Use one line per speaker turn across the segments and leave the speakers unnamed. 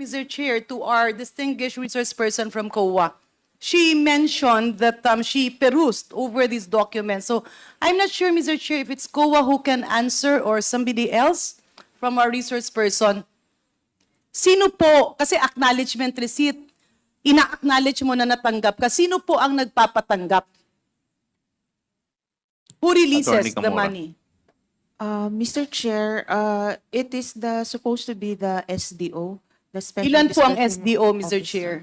Mr. Chair, to our distinguished resource person from COA. She mentioned that she perused over these documents. So I'm not sure, Mr. Chair, if it's COA who can answer or somebody else from our resource person. Sino po, kasi acknowledgement receipt, ina-acknowledge mo na natanggap ka, sino po ang nagpapatanggap? Who releases
Attorney
the
Camora.
money?
Mr. Chair, it is supposed to be the SDO, the Special
Ilan po ang
Disbursement
SDO, Mr.
Officer.
Chair?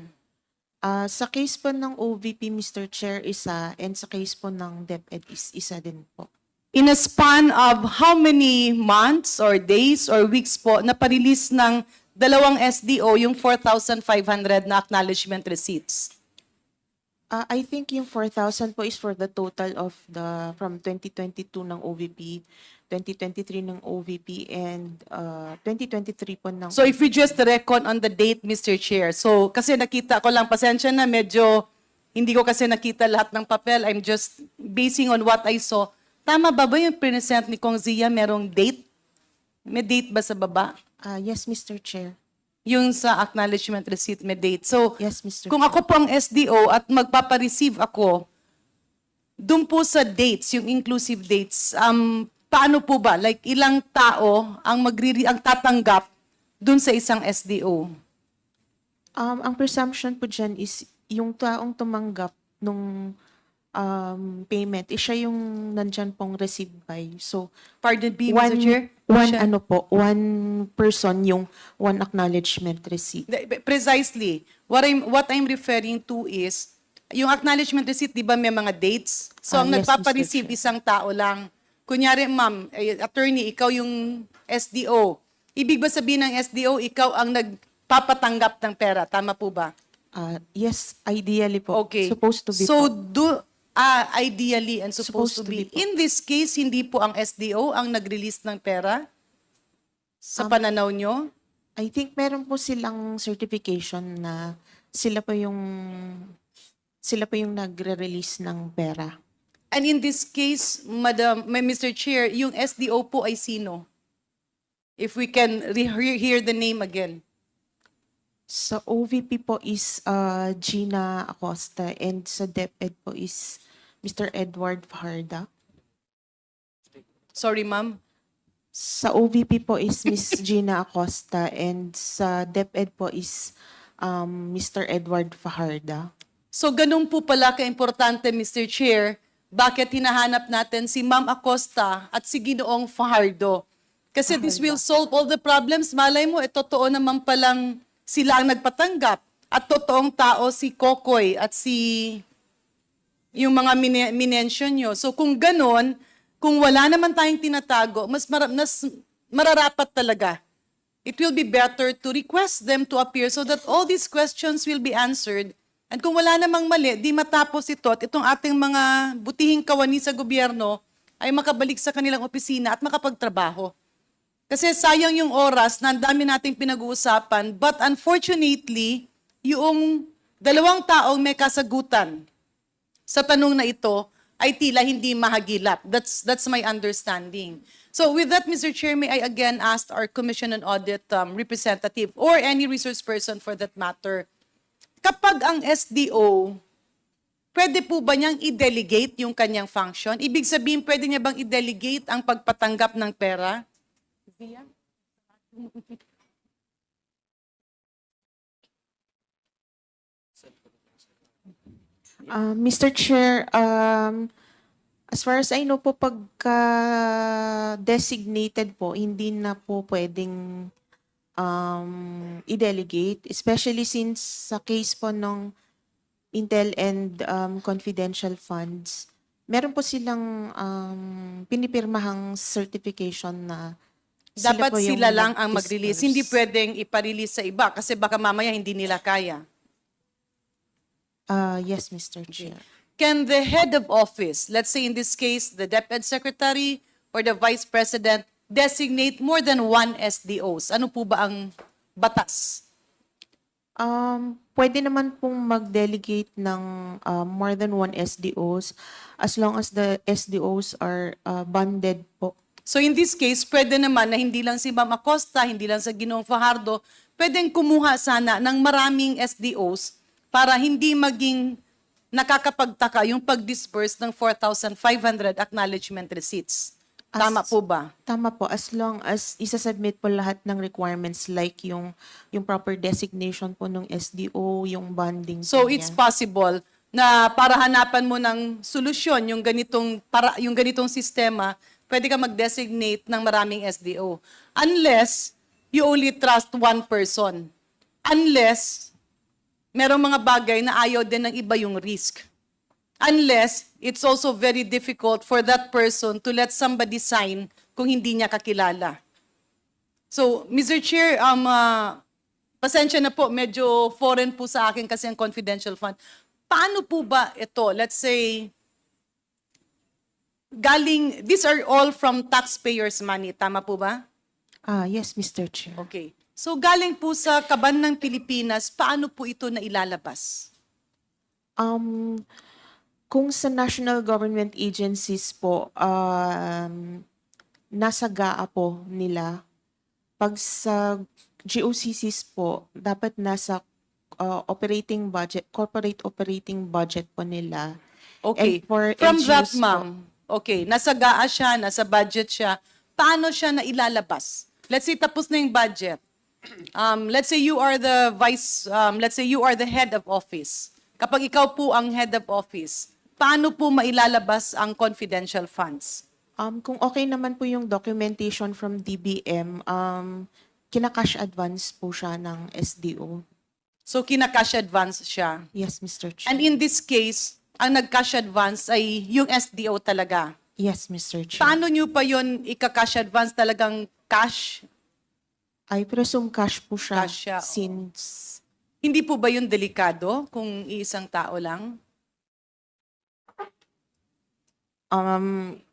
Sa case po ng OVP, Mr. Chair, isa, and sa case po ng DepEd is isa din po.
In a span of how many months or days or weeks po na pa-release ng dalawang SDO yung 4,500 na acknowledgement receipts?
I think yung 4,000 po is for the total of from 2022 ng OVP, 2023 ng OVP, and 2023 po ng...
So if we just reckon on the date, Mr. Chair, so kasi nakita ko lang, pasensya na, medyo hindi ko kasi nakita lahat ng papel, I'm just basing on what I saw. Tama ba yung present ni Kong Zia, merong date? May date ba sa baba?
Yes, Mr. Chair.
Yung sa acknowledgement receipt may date. So,
Yes, Mr.
kung ako po ang SDO at magpapareceive ako, dun po sa dates, yung inclusive dates, paano po ba? Like, ilang tao ang tatanggap dun sa isang SDO?
Ang presumption po dyan is yung taong tumanggap nung payment, siya yung nandyan pong received by. So,
Pardon me, Mr. Chair? Siya-
one person yung one acknowledgement receipt.
Precisely. What I'm referring to is, yung acknowledgement receipt, di ba may mga dates? So, ang
Yes,
nagpapareceive
Mr. Chair.
isang tao lang. Kunyari, ma'am, attorney, ikaw yung SDO. Ibig ba sabihin ng SDO, ikaw ang nagpapatanggap ng pera? Tama po ba?
Yes, ideally po.
Okay.
Supposed to be
So,
po.
ideally and supposed to be.
po.
In this case, hindi po ang SDO ang nag-release ng pera? Sa pananaw nyo?
I think meron po silang certification na sila po yung nagre-release ng pera.
And in this case, Mr. Chair, yung SDO po ay sino? If we can hear the name again.
Sa OVP po is Gina Acosta, and sa DepEd po is Mr. Edward Fajarda.
Sorry, ma'am.
Sa OVP po is Miss Gina Acosta, and sa DepEd po is Mr. Edward Fajarda.
So ganun po pala ka-importante, Mr. Chair, bakit hinahanap natin si Ma'am Acosta at si Ginoong Fajardo? Kasi this will solve all the problems. Malay mo, totoo naman palang sila ang nagpatanggap. At totoong tao si Kokoy at yung mga minention nyo. So kung ganun, kung wala naman tayong tinatago, mas mararapat talaga. It will be better to request them to appear so that all these questions will be answered. And kung wala namang mali, di matapos ito at itong ating mga butihing kawani sa gobyerno ay makabalik sa kanilang opisina at makapagtrabaho. Kasi sayang yung oras na ang dami nating pinag-uusapan, but unfortunately, yung dalawang taong may kasagutan sa tanong na ito ay tila hindi mahagilap. That's my understanding. So with that, Mr. Chair, may I again ask our Commission on Audit representative or any resource person for that matter, kapag ang SDO, pwede po ba niyang i-delegate yung kanyang function? Ibig sabihin, pwede niya bang i-delegate ang pagpatanggap ng pera?
Mr. Chair, as far as I know po, pagka designated po, hindi na po pwedeng i-delegate, especially since sa case po ng Intel and confidential funds, meron po silang pinipirmahang certification na
Dapat
po yung
sila lang ang mag-release.
nag-disperse.
Hindi pwedeng ipa-release sa iba kasi baka mamaya hindi nila kaya.
Yes, Mr. Chair.
Can the head of office, let's say in this case, the DepEd Secretary or the Vice President, designate more than one SDOs? Ano po ba ang batas?
Pwede naman pong mag-delegate ng more than one SDOs as long as the SDOs are bonded po.
So in this case, pwede naman na hindi lang si Ma'am Acosta, hindi lang sa Ginoong Fajardo, pwedeng kumuha sana ng maraming SDOs para hindi maging nakakapagtaka yung pag-disperse ng 4,500 acknowledgement receipts. Tama po ba?
Tama po, as long as isasubmit po lahat ng requirements like yung proper designation po ng SDO, yung bonding
So
po
it's
niya.
possible na para hanapan mo ng solusyon yung ganitong sistema, pwede ka mag-designate ng maraming SDO. Unless you only trust one person. Unless merong mga bagay na ayaw din ng iba yung risk. Unless it's also very difficult for that person to let somebody sign kung hindi niya kakilala. So, Mr. Chair, pasensya na po, medyo foreign po sa akin kasi ang confidential fund. Paano po ba ito? Let's say, these are all from taxpayers' money. Tama po ba?
Yes, Mr. Chair.
Okay. So, galing po sa kaban ng Pilipinas, paano po ito na ilalabas?
Kung sa national government agencies po, nasa GAA po nila. Pag sa GOCCs po, dapat nasa corporate operating budget po nila.
Okay.
And for
From that,
NGOs po,
ma'am, okay, nasa GAA siya, nasa budget siya, paano siya na ilalabas? Let's say tapos na yung budget. Let's say you are the let's say you are the head of office. Kapag ikaw po ang head of office, paano po mailalabas ang confidential funds?
kung okay naman po yung documentation from DBM, kina-cash advance po siya ng SDO.
So, kina-cash advance siya.
Yes, Mr. Chair.
And in this case, ang nag-cash advance ay yung SDO talaga.
Yes, Mr. Chair.
Paano nyo pa yun ika-cash advance talagang cash?
I presume cash po siya,
Cash siya, oo.
since
Hindi po ba yun delikado kung iisang tao lang?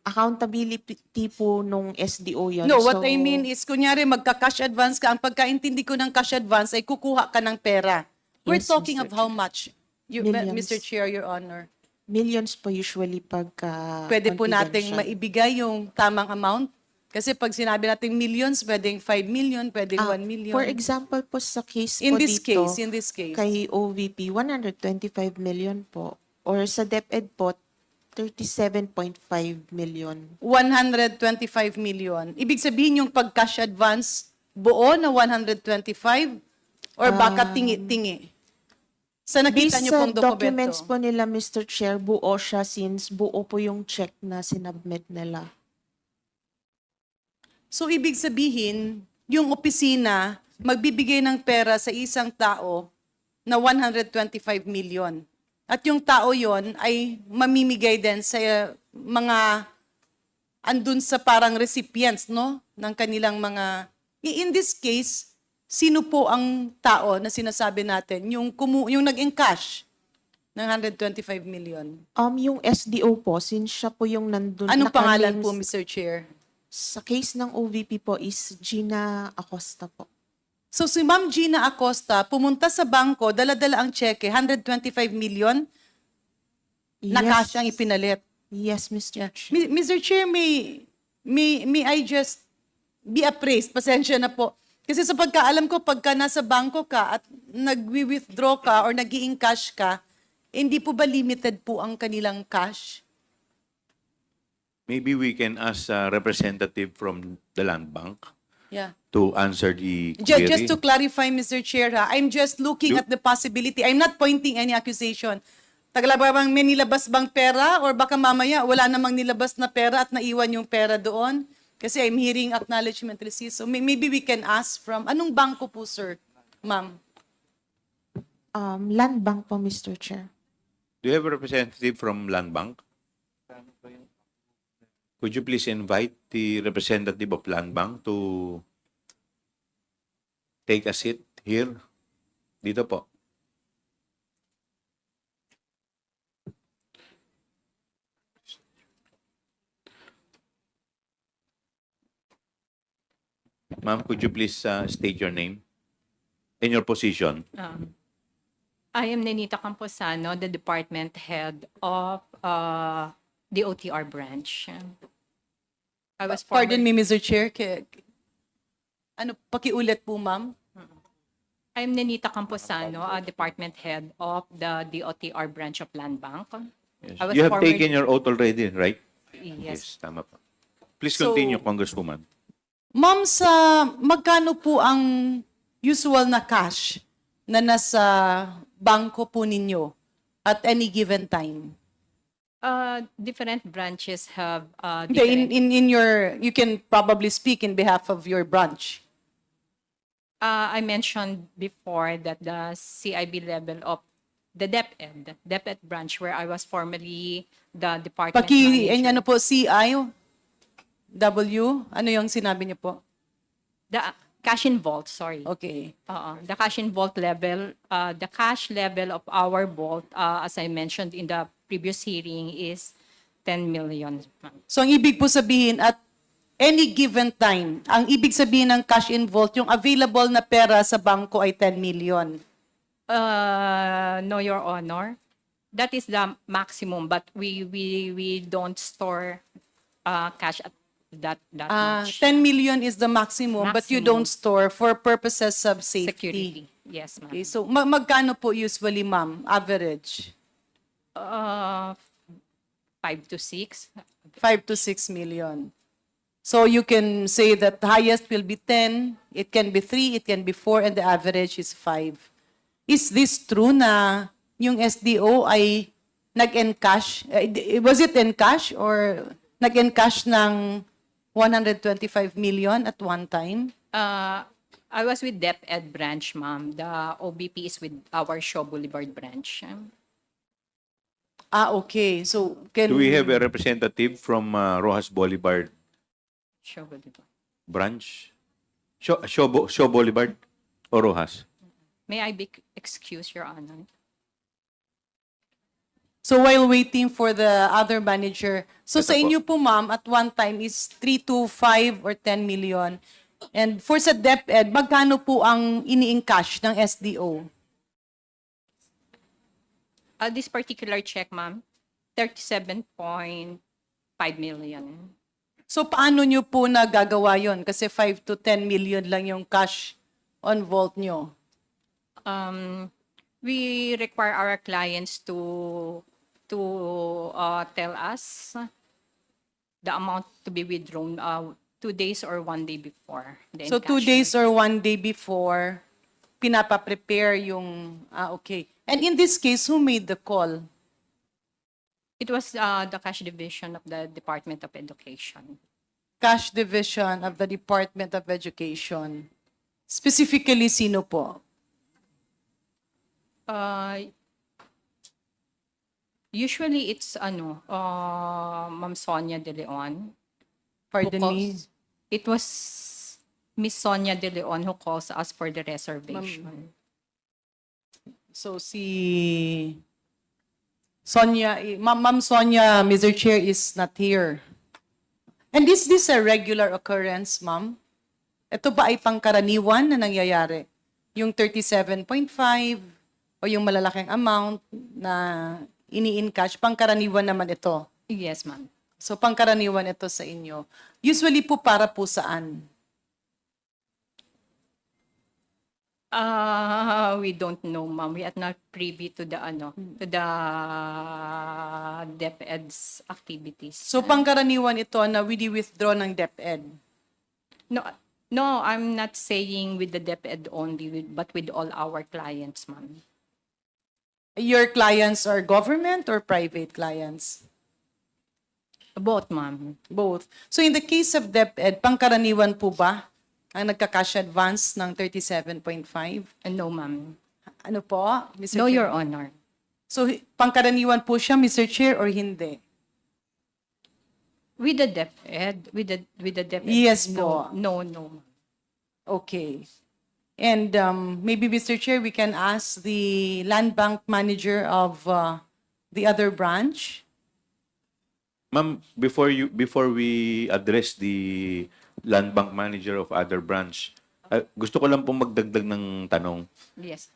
accountability po nung SDO yun.
No, what
So,
I mean is, kunyari magka-cash advance ka, ang pagkaintindi ko ng cash advance ay kukuha ka ng pera. We're
Yes,
talking
Mr.
of how much?
Millions.
Mr. Chair, Your Honor.
millions po usually pagka
Pwede po nating
confidential.
maibigay yung tamang amount? Kasi pag sinabi natin millions, pwedeng 5 million, pwedeng 1 million.
For example po sa case
in
po
this
dito,
case, in this case.
kay OVP, 125 million po. Or sa DepEd po, 37.5 million.
125 million. Ibig sabihin yung pag-cash advance, buo na 125? Or baka tingi-tingi? Sa nakita
Based
niyo
sa
pong dokumento.
documents po nila, Mr. Chair, buo siya since buo po yung check na sinubmit nila.
So, ibig sabihin, yung opisina magbibigay ng pera sa isang tao na 125 million. At yung tao yon ay mamimigay din sa mga andun sa parang recipients, no? Ng kanilang mga... In this case, sino po ang tao na sinasabi natin? Yung nag-encash ng 125 million.
Yung SDO po, since siya po yung nandun.
Anong pangalan
nakalinks-
po, Mr. Chair?
Sa case ng OVP po is Gina Acosta po.
So si Ma'am Gina Acosta pumunta sa bangko, dala-dala ang cheque, 125 million, na cash ang ipinalit.
Yes, Mr. Chair.
Mr. Chair, may I just be appraised? Pasensya na po. Kasi sa pagkaalam ko, pagka nasa bangko ka at nag-withdraw ka or nag-i-encash ka, hindi po ba limited po ang kanilang cash?
Maybe we can ask a representative from the Land Bank
Yeah.
to answer the query.
Just to clarify, Mr. Chair, I'm just looking at the possibility. I'm not pointing any accusation. Tagalabang may nilabas bang pera or baka mamaya wala namang nilabas na pera at naiwan yung pera doon? Kasi I'm hearing acknowledgement receipt. So maybe we can ask from, anong bangko po, sir, ma'am?
Land Bank po, Mr. Chair.
Do you have a representative from Land Bank? Could you please invite the representative of Land Bank to take a seat here? Dito po. Ma'am, could you please state your name and your position?
I am Nenita Camposano, the department head of the OTR branch. I was
Pardon
former-
me, Mr. Chair. Ano, pakiulit po, ma'am.
I'm Nenita Camposano, Department Head of the DOTR branch of Land Bank.
Yes.
I was
You have
former-
taken your oath already, right?
Yes.
Tama po. Please
So-
continue, Congresswoman.
Ma'am, magkano po ang usual na cash na nasa bangko po ninyo at any given time?
Different branches have
Hindi,
different.
in your, you can probably speak in behalf of your branch.
I mentioned before that the CIB level of the DepEd branch where I was formerly the department manager.
Ano po, CIW? Ano yung sinabi niyo po?
The cash in vault, sorry.
Okay.
The cash in vault level, the cash level of our vault, as I mentioned in the previous hearing, is 10 million.
So ang ibig po sabihin at any given time, ang ibig sabihin ng cash in vault, yung available na pera sa bangko ay 10 million.
No, Your Honor. That is the maximum, but we don't store cash at that much.
10 million is the maximum, but you don't
Maximum.
store for purposes of safety.
Security. Yes, ma'am.
Okay, so magkano po usually, ma'am, average?
5 to 6.
5 to 6 million. So you can say that the highest will be 10, it can be 3, it can be 4, and the average is 5. Is this true na yung SDO ay nag-encash? Was it encash or nag-encash ng 125 million at one time?
I was with DepEd branch, ma'am. The OBP is with our Shaw Boulevard branch.
Okay. So can
Do we have a representative from Rojas Boulevard
Shaw Boulevard.
branch? Shaw Boulevard or Rojas?
May I be excused, Your Honor?
So while waiting for the other manager, so
Ito
sa
po.
inyo po ma'am, at one time is 3 to 5 or 10 million. And for sa DepEd, magkano po ang ini-encash ng SDO?
This particular check, ma'am, 37.5 million.
So paano nyo po nagagawa yon? Kasi 5 to 10 million lang yung cash on vault nyo.
We require our clients to tell us the amount to be withdrawn 2 days or 1 day before. The
So 2
encashment.
days or 1 day before, pinapa-prepare yung, okay. And in this case, who made the call?
It was the cash division of the Department of Education.
Cash Division of the Department of Education. Specifically, sino po?
Usually it's Ma'am Sonia De Leon.
Pardon me?
It was Miss Sonia De Leon who calls us for the reservation.
So si Sonia, Ma'am Sonia, Mr. Chair, is not here. And is this a regular occurrence, ma'am? Ito ba ay pangkaraniwan na nangyayari? Yung 37.5 o yung malalaking amount na ini-encash, pangkaraniwan naman ito.
Yes, ma'am.
So pangkaraniwan ito sa inyo. Usually po para po saan?
We don't know, ma'am. We are not privy to the to the DepEd's activities.
So pangkaraniwan ito na withdraw ng DepEd.
No, I'm not saying with the DepEd only, but with all our clients, ma'am.
Your clients are government or private clients?
Both, ma'am.
Both. So in the case of DepEd, pangkaraniwan po ba ang nagka-cash advance ng 37.5?
No, ma'am.
Ano po, Mr.
No,
Chair?
Your Honor.
So pangkaraniwan po siya, Mr. Chair, or hindi?
With the DepEd, with the DepEd.
Yes
no,
po.
No, ma'am.
Okay. And maybe, Mr. Chair, we can ask the land bank manager of the other branch.
Ma'am, before we address the land bank manager of other branch, gusto ko lang pong magdagdag ng tanong.
Yes.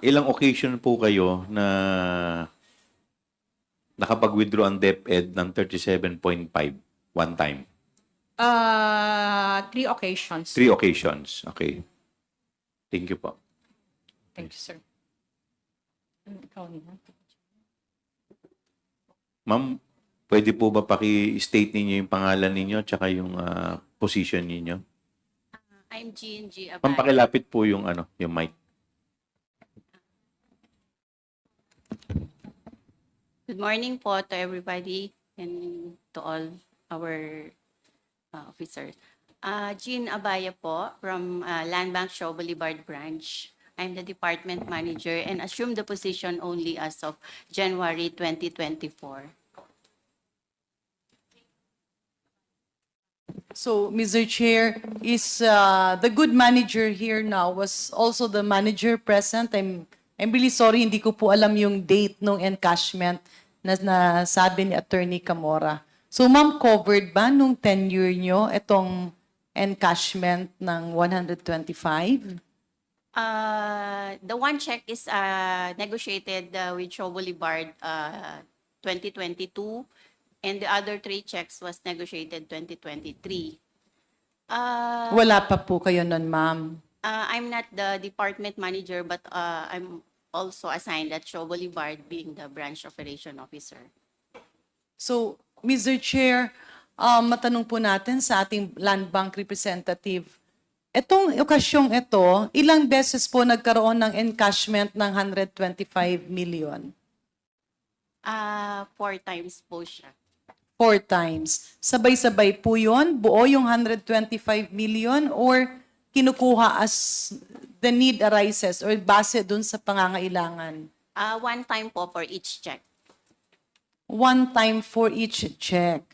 Ilang occasion po kayo na nakapag-withdraw ang DepEd ng 37.5 one time?
3 occasions.
3 occasions. Okay. Thank you po.
Thank you, sir. Ikaw na.
Ma'am, pwede po ba paki-state ninyo yung pangalan ninyo tsaka yung position ninyo?
I'm Jean G.
Ma'am,
Abay.
pakilapit po yung yung mic.
Good morning po to everybody and to all our officers. Jean Abaya po from Land Bank Shaw Boulevard Branch. I'm the department manager and assumed the position only as of January 2024.
So, Mr. Chair, is the good manager here now was also the manager present? I'm really sorry, hindi ko po alam yung date ng encashment na nasabi ni Attorney Camora. So, ma'am, covered ba nung tenure nyo itong encashment ng 125?
The one check is negotiated with Shaw Boulevard 2022 and the other 3 checks was negotiated 2023.
Wala pa po kayo nun, ma'am.
I'm not the department manager but I'm also assigned at Shaw Boulevard being the branch operation officer.
So, Mr. Chair, matanong po natin sa ating land bank representative, itong okasyong ito, ilang beses po nagkaroon ng encashment ng 125 million?
4 times po siya.
4 times. Sabay-sabay po yun? Buo yung 125 million or kinukuha as the need arises or base dun sa pangangailangan?
1 time po for each check.
1 time for each check.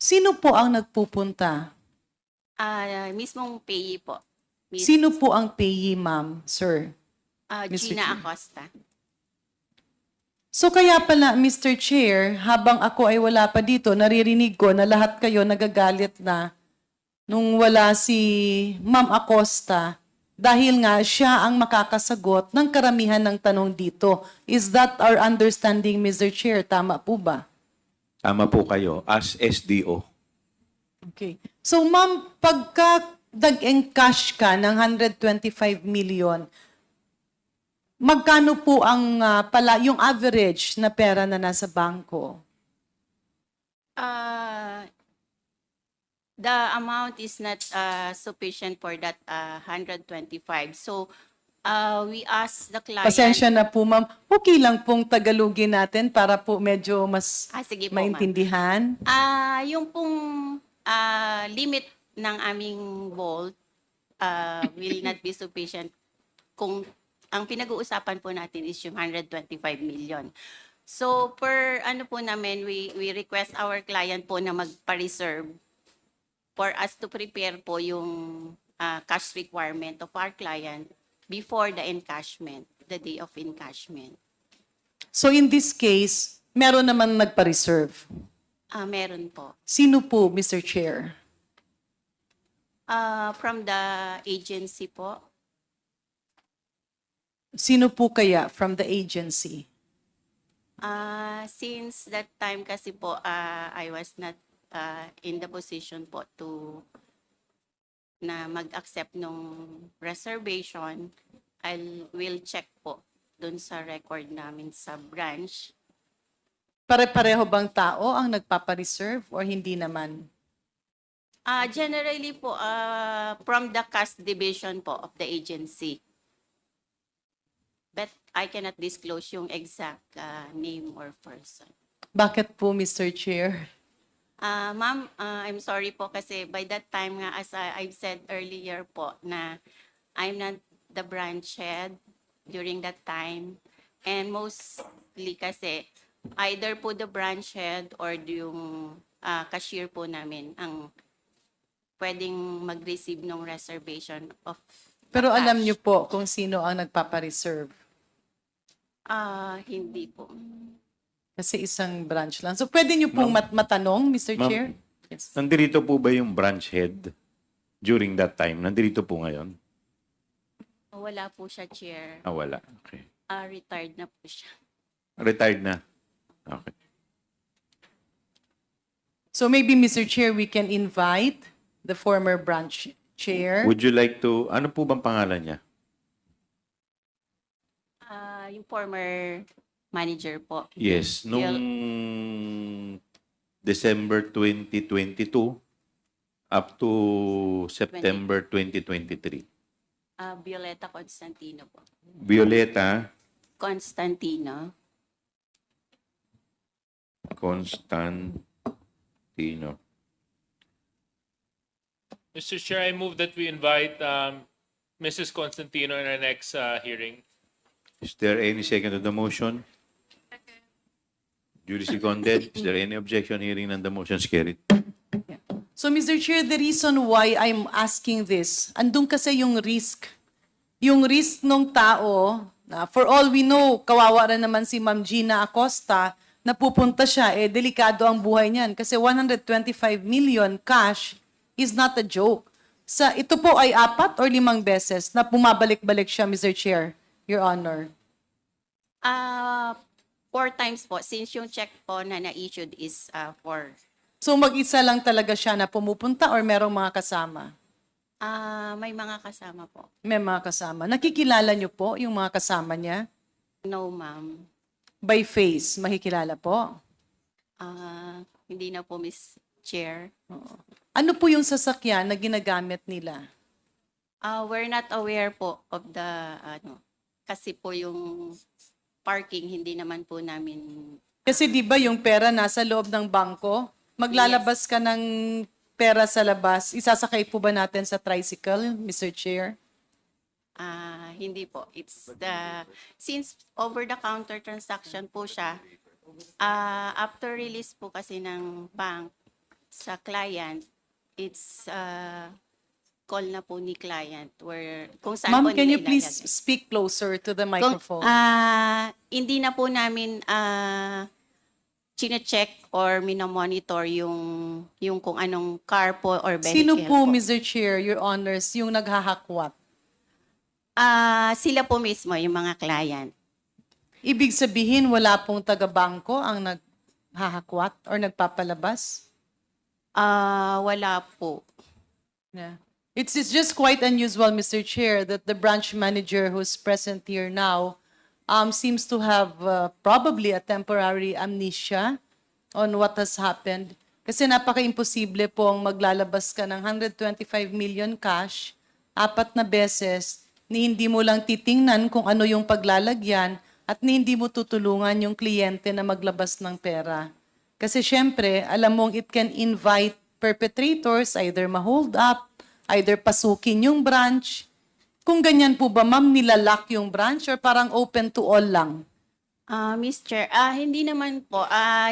Sino po ang nagpupunta?
Mismong payee po. Miss,
Sino po ang payee, ma'am, sir? Mr.
Gina
Chair.
Acosta.
So kaya pala, Mr. Chair, habang ako ay wala pa dito, naririnig ko na lahat kayo nagagalit na nung wala si Ma'am Acosta dahil nga siya ang makakasagot ng karamihan ng tanong dito. Is that our understanding, Mr. Chair? Tama po ba?
Tama po kayo as SDO.
Okay. So ma'am, pagka nag-encash ka ng 125 million, magkano po ang yung average na pera na nasa bangko?
The amount is not sufficient for that 125. So, we asked the client...
Pasensya na po, ma'am. Okay lang pong Tagalogin natin para po medyo mas
sige po, ma'am.
maintindihan.
Yung pong limit ng aming vault will not be sufficient kung ang pinag-uusapan po natin is yung 125 million. So, per ano po namin, we request our client po na magpa-reserve for us to prepare po yung cash requirement of our client before the encashment, the day of encashment.
So in this case, meron naman nagpa-reserve.
Meron po.
Sino po, Mr. Chair?
From the agency po,
Sino po kaya from the agency?
since that time kasi po, I was not in the position po to na mag-accept nung reservation. Will check po dun sa record namin sa branch.
Pare-pareho bang tao ang nagpapa-reserve or hindi naman?
Generally po, from the cash division po of the agency. But I cannot disclose yung exact name or person.
Bakit po, Mr. Chair?
Ma'am, I'm sorry po kasi by that time nga, as I've said earlier po, na I'm not the branch head during that time. And mostly kasi, either po the branch head or yung cashier po namin ang pwedeng mag-receive ng reservation of
Pero
cash.
alam niyo po kung sino ang nagpapa-reserve.
Hindi po.
Kasi isang branch lang. So pwede niyo pong matanong, Mr.
Ma'am.
Chair? Yes.
Nandirito po ba yung branch head during that time? Nandirito po ngayon?
Wala po siya, Chair.
Wala. Okay.
Retired na po siya.
Retired na? Okay.
So maybe, Mr. Chair, we can invite the former branch chair.
Would you like to, ano po bang pangalan niya?
Yung former manager po.
Yes, nung December 2022 up to September 2023.
Violeta Constantino po.
Violeta
Constantino.
Constantino.
Mr. Chair, I move that we invite Mrs. Constantino in our next hearing.
Is there any second to the motion? Duly seconded. Is there any objection? Hearing none, the motion is carried.
So, Mr. Chair, the reason why I'm asking this, andun kasi yung risk. Yung risk ng tao, na for all we know, kawawa rin naman si Ma'am Gina Acosta, na pupunta siya, delikado ang buhay niyan. Kasi 125 million cash is not a joke. Ito po ay 4 or 5 beses na pumabalik-balik siya, Mr. Chair, Your Honor.
4 times po, since yung check po na na-issued is 4.
So mag-isa lang talaga siya na pumupunta or merong mga kasama?
May mga kasama po.
May mga kasama. Nakikilala niyo po yung mga kasama niya?
No, ma'am.
By face, makikilala po?
Hindi na po, Miss Chair.
Ano po yung sasakyan na ginagamit nila?
We're not aware po of the, kasi po yung parking, hindi naman po namin,
Kasi di ba yung pera nasa loob ng bangko? Maglalabas ka ng pera sa labas. Isasakay po ba natin sa tricycle, Mr. Chair?
hindi po. It's since over-the-counter transaction po siya, after release po kasi ng bank sa client, it's call na po ni client where kung saan po
Ma'am, can you
nila
please
ilalagay.
speak closer to the
Kung,
microphone?
hindi na po namin chine-check or minomonitor yung kung anong car po or vehicle
Sino po,
po.
Mr. Chair, Your Honors, yung naghahakwat?
Sila po mismo, yung mga client.
Ibig sabihin, wala pong taga-bangko ang naghahakwat or nagpapalabas?
Wala po.
Yeah. It's just quite unusual, Mr. Chair, that the branch manager who's present here now seems to have probably a temporary amnesia on what has happened. Kasi napaka-imposible pong maglalabas ka ng 125 million cash, 4 na beses, ni hindi mo lang titingnan kung ano yung paglalagyan at ni hindi mo tutulungan yung kliyente na maglabas ng pera. Kasi syempre, alam mong it can invite perpetrators, either ma-hold up, either pasukin yung branch. Kung ganyan po ba, ma'am, nilalock yung branch or parang open to all lang?
Miss Chair, hindi naman po.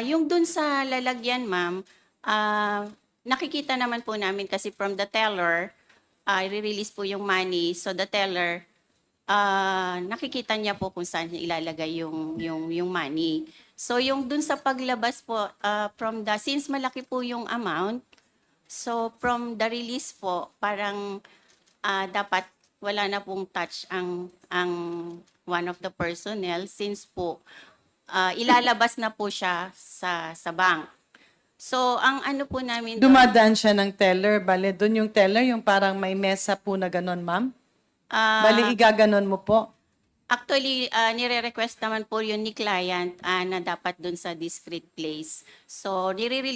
Yung dun sa lalagyan, ma'am, nakikita naman po namin kasi from the teller, i-release po yung money. So the teller, nakikita niya po kung saan niya ilalagay yung money. So yung dun sa paglabas po, since malaki po yung amount, so from the release po, parang dapat wala na pong touch ang one of the personnel since po ilalabas na po siya sa bank. So ang ano po namin doon,
Dumadaan siya ng teller. Bale, doon yung teller, yung parang may mesa po na ganon, ma'am? Bale, igaganon mo po.
actually nire-request naman po yun ni client na dapat doon sa discrete place. So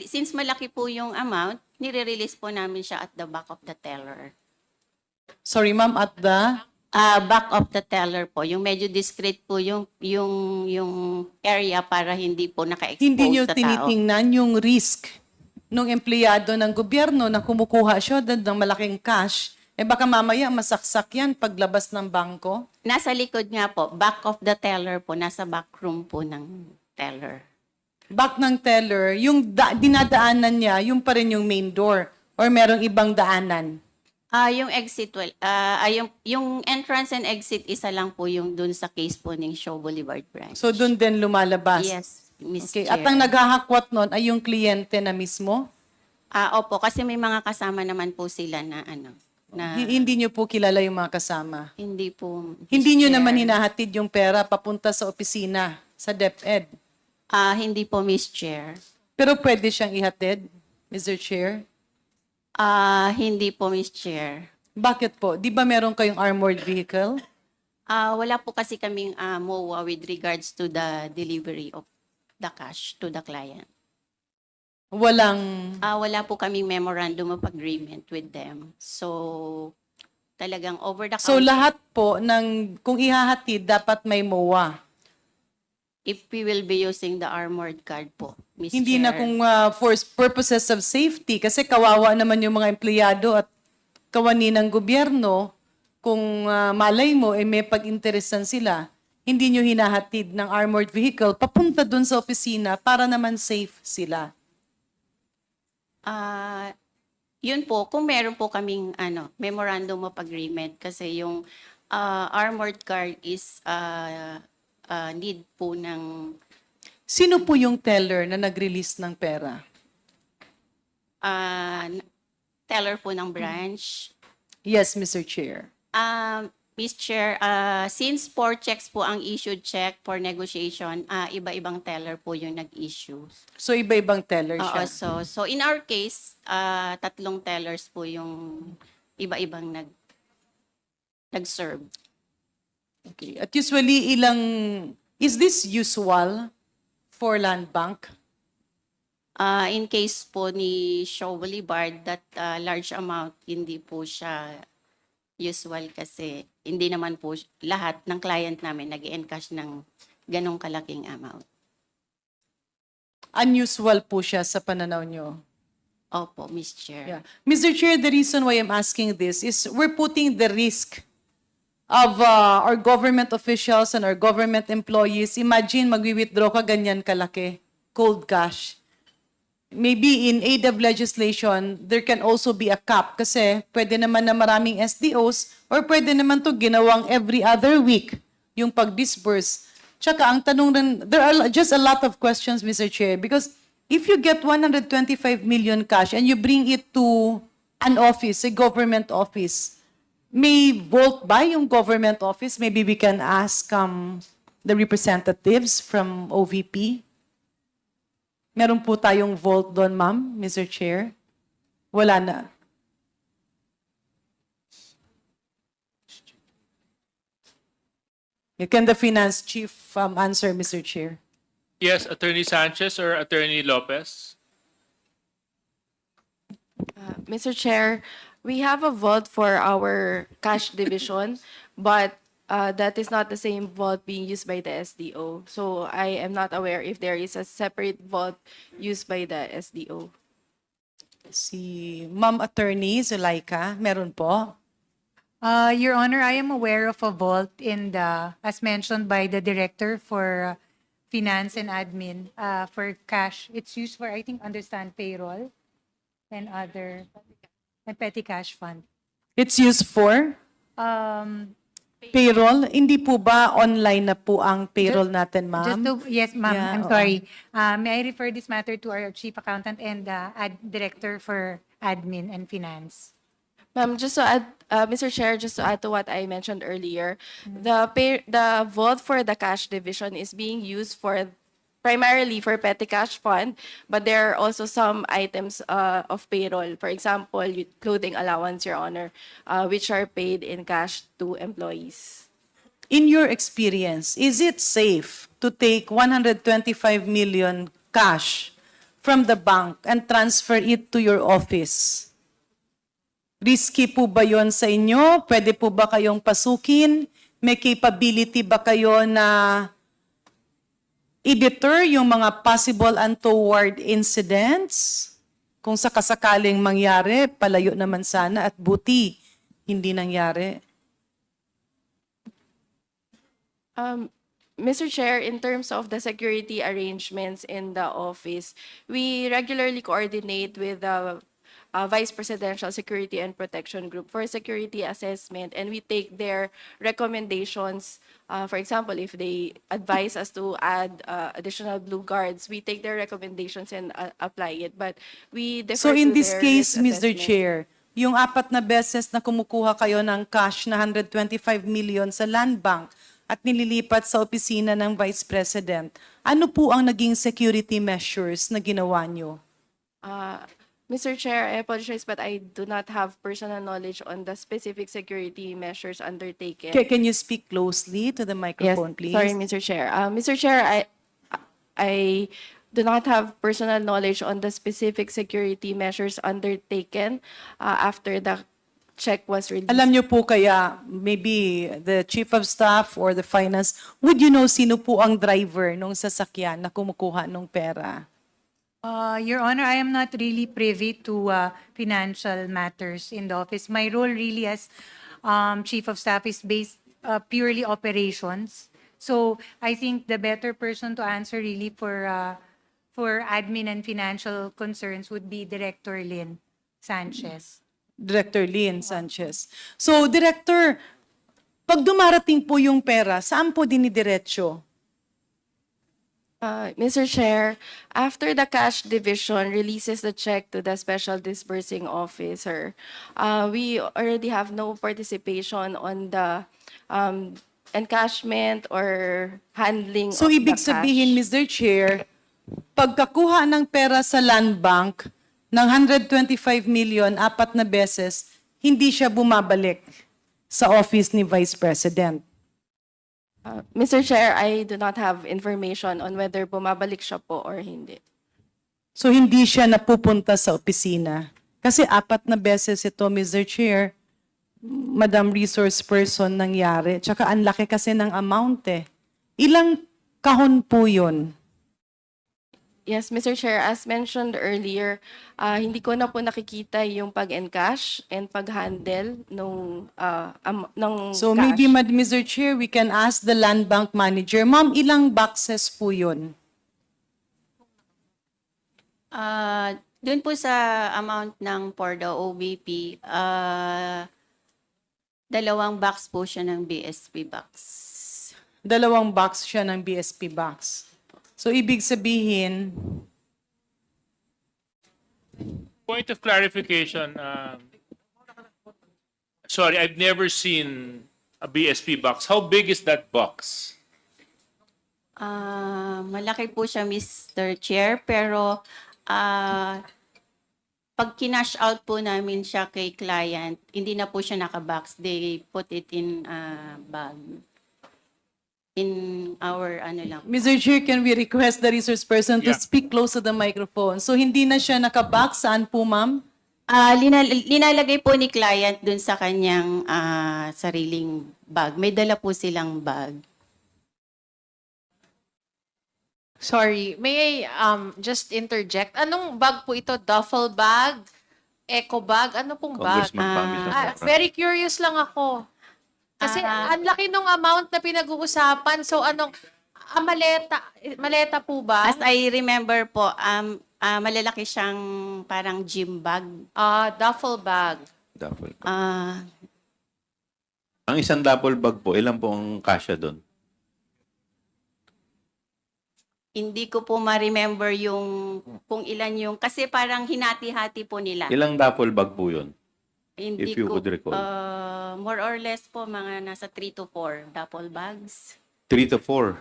since malaki po yung amount, nire-release po namin siya at the back of the teller.
Sorry, ma'am, at the...
Back of the teller po, yung medyo discreet po yung area para hindi po naka-expose
Hindi nyo
sa tao.
tinitingnan yung risk ng empleyado ng gobyerno na kumukuha siya ng malaking cash, baka mamaya masaksak yan paglabas ng bangko.
Nasa likod nga po, back of the teller po, nasa back room po ng teller.
Back ng teller, yung dinadaanan niya, yung pa rin yung main door or merong ibang daanan.
Yung exit, yung entrance and exit, isa lang po yung dun sa case po ng Shaw Boulevard branch.
So doon din lumalabas.
Yes, Miss
Okay.
Chair.
At ang naghahakwat nun ay yung kliyente na mismo?
Opo, kasi may mga kasama naman po sila na
Hindi nyo po kilala yung mga kasama.
hindi po. Miss
Hindi nyo
Chair.
naman hinahatid yung pera papunta sa opisina, sa DepEd.
Hindi po, Miss Chair.
Pero pwede siyang ihatid, Mr. Chair.
Hindi po, Miss Chair.
Bakit po? Di ba meron kayong armored vehicle?
Wala po kasi kaming MOA with regards to the delivery of the cash to the client.
Walang...
Wala po kaming memorandum of agreement with them. So, talagang over the
So
counter.
lahat po ng kung ihahatid dapat may MOA.
If we will be using the armored card po, Miss
Hindi
Chair.
na kung for purposes of safety kasi kawawa naman yung mga empleyado at kawani ng gobyerno kung malay mo may pag-interesan sila. Hindi nyo hinahatid ng armored vehicle papunta dun sa opisina para naman safe sila.
Yun po, kung meron po kaming memorandum of agreement kasi yung armored car is need po ng
Sino po yung teller na nag-release ng pera?
teller po ng branch.
Yes, Mr. Chair.
Ms. Chair, since 4 checks po ang issued check for negotiation, iba-ibang teller po yung nag-issue.
So iba-ibang teller
Oo,
siya.
so in our case, 3 tellers po yung iba-ibang nag-serve.
Okay. At usually is this usual for land bank?
In case po ni Shaw Boulevard, that large amount, hindi po siya usual kasi hindi naman po lahat ng client namin nag-encash ng ganong kalaking amount.
Unusual po siya sa pananaw nyo.
Opo, Ms. Chair.
Yeah. Mr. Chair, the reason why I'm asking this is we're putting the risk of our government officials and our government employees. Imagine, magwi-withdraw ka ganyan kalaki, cold cash. Maybe in aid of legislation, there can also be a cap kasi pwede naman na maraming SDOs or pwede naman to ginawang every other week yung pag-disburse. Tsaka ang tanong rin, there are just a lot of questions, Mr. Chair, because if you get 125 million cash and you bring it to an office, a government office, may vault by yung government office? Maybe we can ask the representatives from OVP. Meron po tayong vault doon, ma'am, Mr. Chair? Wala na. Can the finance chief answer, Mr. Chair?
Yes, Attorney Sanchez or Attorney Lopez?
Mr. Chair, we have a vault for our cash division, but that is not the same vault being used by the SDO. So I am not aware if there is a separate vault used by the SDO.
Si Ma'am Attorney Zulaika, meron po?
Your Honor, I am aware of a vault in the, as mentioned by the Director for Finance and Admin, for cash. It's used for, I think, understand payroll and other, and petty cash fund.
It's used for payroll? Hindi po ba online na po ang payroll natin, ma'am?
Just to, yes, ma'am,
Yeah,
I'm
oo.
sorry. May I refer this matter to our Chief Accountant and Director for Admin and Finance?
Ma'am, just to add, Mr. Chair, just to add to what I mentioned earlier, the vault for the cash division is being used for primarily for petty cash fund, but there are also some items of payroll. For example, clothing allowance, Your Honor, which are paid in cash to employees.
In your experience, is it safe to take 125 million cash from the bank and transfer it to your office? Risky po ba yon sa inyo? Pwede po ba kayong pasukin? May capability ba kayo na i-deter yung mga possible untoward incidents? Kung sakasakaling mangyari, palayo naman sana at buti hindi nangyari.
Mr. Chair, in terms of the security arrangements in the office, we regularly coordinate with the Vice Presidential Security and Protection Group for security assessment, and we take their recommendations. For example, if they advise us to add additional blue guards, we take their recommendations and apply it. But we defer
So in
to
this
their
case,
risk
Mr.
assessment.
Chair, yung 4 na beses na kumukuha kayo ng cash na 125 million sa Land Bank at nililipat sa opisina ng Vice President, ano po ang naging security measures na ginawa nyo?
Mr. Chair, I apologize, but I do not have personal knowledge on the specific security measures undertaken.
Can you speak closely to the microphone, please?
Sorry, Mr. Chair. Mr. Chair, I do not have personal knowledge on the specific security measures undertaken after the check was released.
Alam niyo po kaya, maybe the chief of staff or the finance, would you know sino po ang driver nung sasakyan na kumukuha ng pera?
Your Honor, I am not really privy to financial matters in the office. My role really as Chief of Staff is based purely operations. So I think the better person to answer really for admin and financial concerns would be Director Lynn Sanchez.
Director Lynn Sanchez. So, Director, pag dumarating po yung pera, saan po dinidiretso?
Mr. Chair, after the cash division releases the check to the special disbursing officer, we already have no participation on the encashment or handling
So,
of the
ibig
cash.
sabihin, Mr. Chair, pagkakuha ng pera sa land bank ng 125 million, 4 na beses, hindi siya bumabalik sa office ni Vice President.
Mr. Chair, I do not have information on whether bumabalik siya po or hindi.
So, hindi siya napupunta sa opisina. Kasi 4 na beses ito, Mr. Chair, Madam Resource Person nangyari. Tsaka ang laki kasi ng amount eh. Ilang kahon po yun?
Yes, Mr. Chair, as mentioned earlier, hindi ko na po nakikita yung pag-encash and pag-handle ng
So
cash.
maybe, Mr. Chair, we can ask the land bank manager. Ma'am, ilang boxes po yun?
Doon po sa amount ng for the OBP, 2 box po siya ng BSP box.
2 box siya ng BSP box. So ibig sabihin,
Point of clarification. Sorry, I've never seen a BSP box. How big is that box?
Malaki po siya, Mr. Chair, pero pag kinash out po namin siya kay client, hindi na po siya nakabox. They put it in bag. In our lang.
Mr. Chair, can we request the resource person to
Yeah.
speak close to the microphone? So hindi na siya nakabox. Saan po, ma'am?
Linalagay po ni client dun sa kanyang sariling bag. May dala po silang bag.
Sorry, may I just interject? Anong bag po ito? Duffel bag? Eco bag? Ano pong bag?
Congressman Pami Zafra.
Very curious lang ako. Kasi ang laki nung amount na pinag-uusapan. So anong, maleta po ba?
As I remember po, malalaki siyang parang gym bag.
Duffel bag.
Duffel.
Ah,
Ang isang duffel bag po, ilan po ang kasya doon?
hindi ko po ma-remember yung kung ilan yung, kasi parang hinati-hati po nila.
Ilang duffel bag po yun?
Hindi
if you
ko,
could recall.
more or less po, mga nasa 3 to 4 duffel bags.
3 to 4.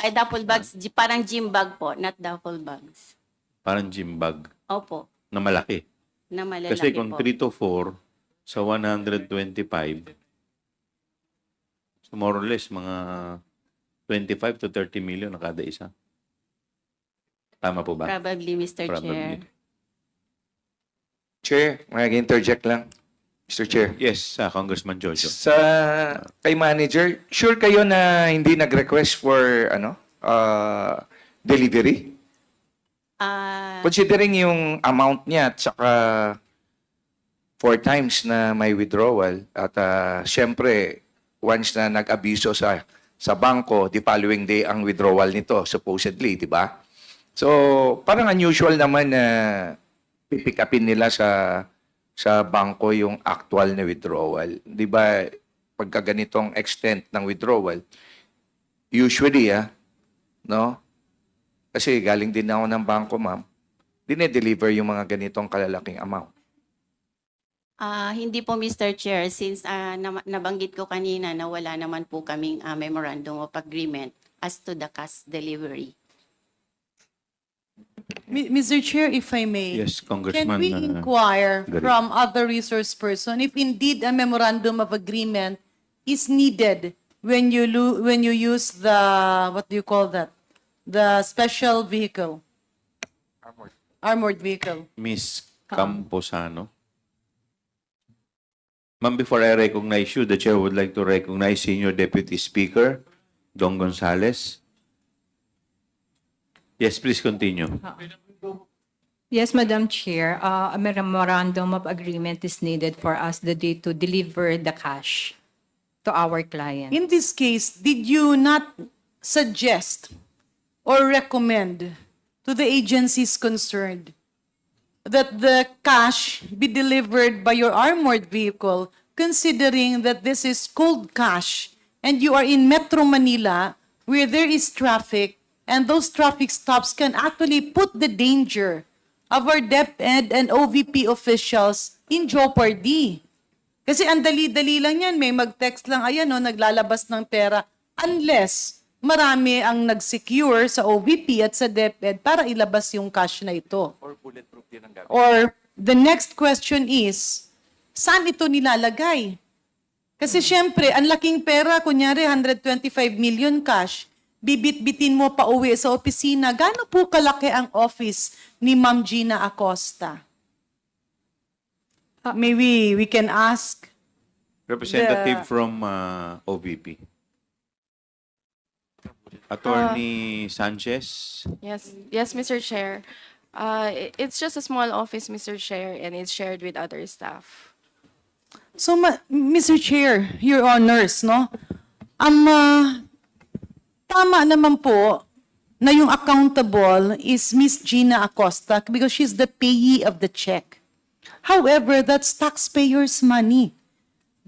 Ay, duffel bags, parang gym bag po, not duffel bags.
Parang gym bag
Opo,
na malaki.
na malalaki
Kasi kung
po.
3 to 4 sa 125, so more or less mga 25 to 30 million na kada isa. Tama po ba?
Probably, Mr. Chair.
Probably.
Chair, mag-interject lang. Mr. Chair.
Yes, Congressman Jojo.
Sa kay manager, sure kayo na hindi nag-request for delivery? Considering yung amount niya at saka 4 times na may withdrawal at syempre once na nag-abiso sa bangko, the following day ang withdrawal nito supposedly, di ba? So, parang unusual naman na pipick upin nila sa bangko yung actual na withdrawal. Di ba, pagka ganitong extent ng withdrawal, usually, no? Kasi galing din ako ng bangko, ma'am, dinedeliver yung mga ganitong kalalaking amount.
Hindi po, Mr. Chair, since nabanggit ko kanina na wala naman po kaming memorandum of agreement as to the cash delivery.
Mr. Chair, if I may.
Yes,
Can
Congressman.
we inquire
Garin.
from other resource person if indeed a memorandum of agreement is needed when you use the, what do you call that? The special vehicle? Armored vehicle.
Miss Camposano. Ma'am, before I recognize you, the chair would like to recognize Senior Deputy Speaker, Don Gonzales. Yes, please continue.
Yes, Madam Chair, a memorandum of agreement is needed for us the day to deliver the cash to our client.
In this case, did you not suggest or recommend to the agencies concerned that the cash be delivered by your armored vehicle, considering that this is cold cash and you are in Metro Manila where there is traffic and those traffic stops can actually put the danger of our DepEd and OVP officials in jeopardy? Kasi ang dali-dali lang yan, may mag-text lang, ayan o, naglalabas ng pera, unless marami ang nag-secure sa OVP at sa DepEd para ilabas yung cash na ito. Or the next question is, saan ito nilalagay? Kasi syempre, ang laking pera, kunyari 125 million cash, bibit-bitin mo pa uwi sa opisina. Gaano po kalaki ang office ni Ma'am Gina Acosta? Maybe we can ask.
Representative from OVP. Attorney Sanchez.
Yes, Mr. Chair. It's just a small office, Mr. Chair, and it's shared with other staff.
So, Mr. Chair, Your Honors, no? Tama naman po na yung accountable is Miss Gina Acosta because she's the payee of the check. However, that's taxpayers' money.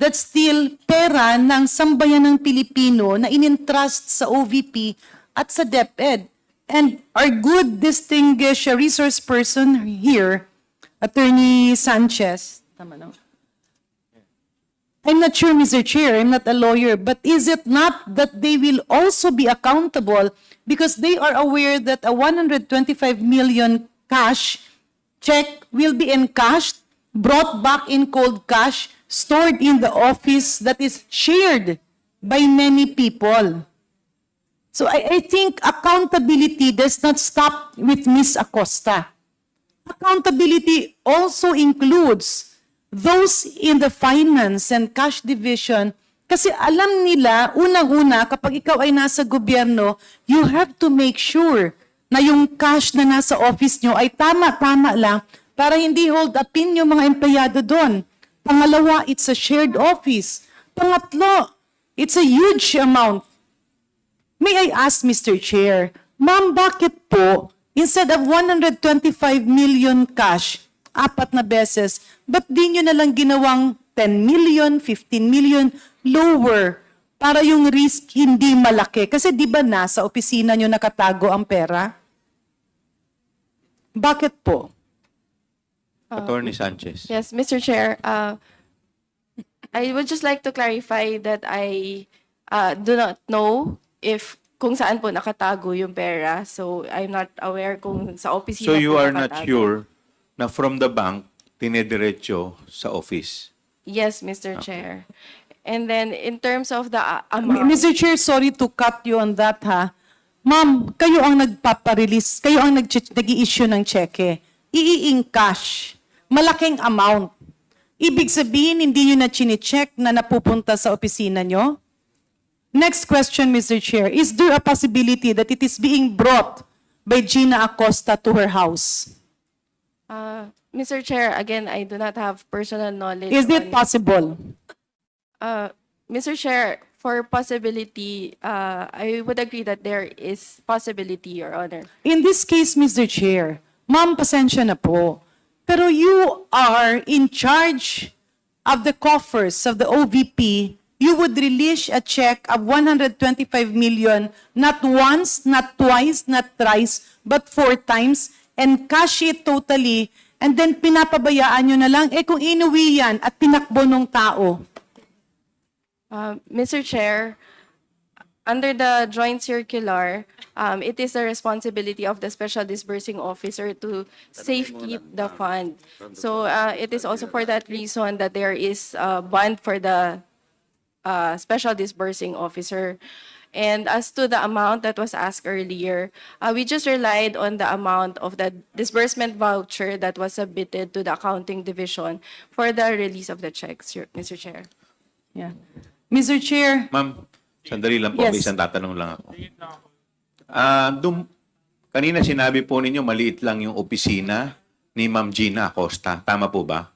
That's still pera ng sambayan ng Pilipino na in-entrust sa OVP at sa DepEd. And our good, distinguished resource person here, Attorney Sanchez, tama no? I'm not sure, Mr. Chair, I'm not a lawyer, but is it not that they will also be accountable because they are aware that a 125 million cash check will be encashed, brought back in cold cash, stored in the office that is shared by many people? So I think accountability does not stop with Ms. Acosta. Accountability also includes those in the finance and cash division, kasi alam nila, unang-una, kapag ikaw ay nasa gobyerno, you have to make sure na yung cash na nasa office nyo ay tama-tama lang para hindi hold upin yung mga empleyado doon. Pangalawa, it's a shared office. Pangatlo, it's a huge amount. May I ask, Mr. Chair, ma'am, bakit po, instead of 125 million cash, 4 na beses, ba't di nyo nalang ginawang 10 million, 15 million, lower, para yung risk hindi malaki? Kasi di ba nasa opisina nyo nakatago ang pera? Bakit po?
Attorney Sanchez.
Yes, Mr. Chair. I would just like to clarify that I do not know if kung saan po nakatago yung pera. So I'm not aware kung sa opisina
So you
po
are not
nakatago.
sure na from the bank, tinediretso sa office?
Yes, Mr. Chair. And then in terms of the amount,
Mr. Chair, sorry to cut you on that, ha? Ma'am, kayo ang nagpaparelease, kayo ang nag-i-issue ng cheque. I-encash. Malaking amount. Ibig sabihin, hindi nyo na chine-check na napupunta sa opisina nyo? Next question, Mr. Chair. Is there a possibility that it is being brought by Gina Acosta to her house?
Mr. Chair, again, I do not have personal knowledge.
Is it
on-
possible?
Mr. Chair, for possibility, I would agree that there is possibility, Your Honor.
In this case, Mr. Chair, ma'am, pasensya na po. Pero you are in charge of the coffers of the OVP. You would release a check of 125 million, not once, not twice, not thrice, but 4 times, and cash it totally, and then pinapabayaan nyo na lang, kung inuwi yan at tinakbo ng tao.
Mr. Chair, under the joint circular, it is the responsibility of the special disbursing officer to safekeep the fund. So it is also for that reason that there is a bond for the special disbursing officer. And as to the amount that was asked earlier, we just relied on the amount of the disbursement voucher that was submitted to the accounting division for the release of the checks, Mr. Chair.
Yeah. Mr. Chair,
Ma'am, sandali lang po,
Yes.
may isang tatanong lang ako. Kanina sinabi po ninyo maliit lang yung opisina ni Ma'am Gina Acosta. Tama po ba?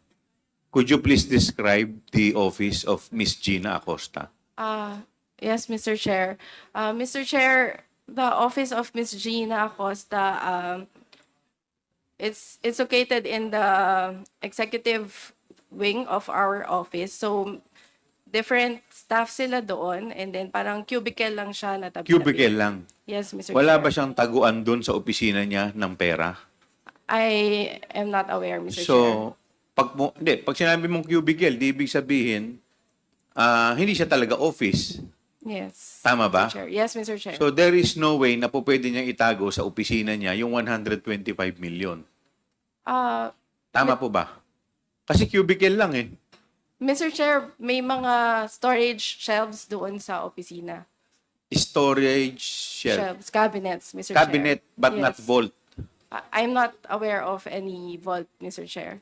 Could you please describe the office of Miss Gina Acosta?
Yes, Mr. Chair. Mr. Chair, the office of Ms. Gina Acosta, it's located in the executive wing of our office. So, different staff sila doon, and then parang cubicle lang siya na tabi-tabi.
Cubicle lang.
Yes, Mr.
Wala
Chair.
ba siyang taguan doon sa opisina niya ng pera?
I am not aware, Mr. Chair.
So, pag sinabi mong cubicle, di ibig sabihin, hindi siya talaga office.
Yes.
Tama ba?
Mr. Chair. Yes, Mr. Chair.
So, there is no way na po pwede niyang itago sa opisina niya yung 125 million. Tama po ba? Kasi cubicle lang eh.
Mr. Chair, may mga storage shelves doon sa opisina.
Storage shelf.
Shelves, cabinets, Mr. Chair.
Cabinet, but not
Yes.
vault.
I'm not aware of any vault, Mr. Chair.